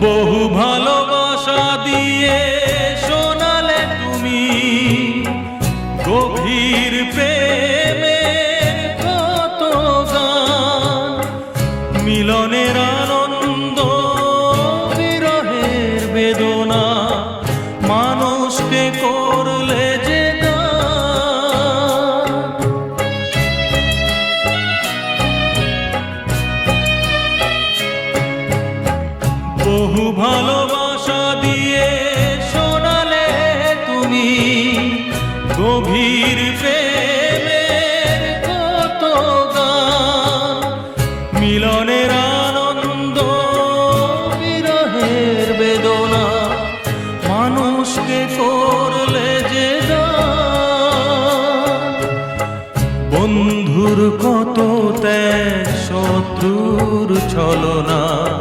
বহু ভালোবাসা দিয়ে শোনালে তুমি গভীর প্রেমের কত গান, মিলনের আনন্দ বিরহের বেদনা মানুষকে করলে যে গান। বহু ভালোবাসা দিয়ে শোনালে তুমি গভীর প্রেমের কত গান, মিলনের আনন্দ বিরহের বেদনা মানুষকে করলে যে গান। বন্ধুর কত ত্যাগ, শত্রুর ছলনা,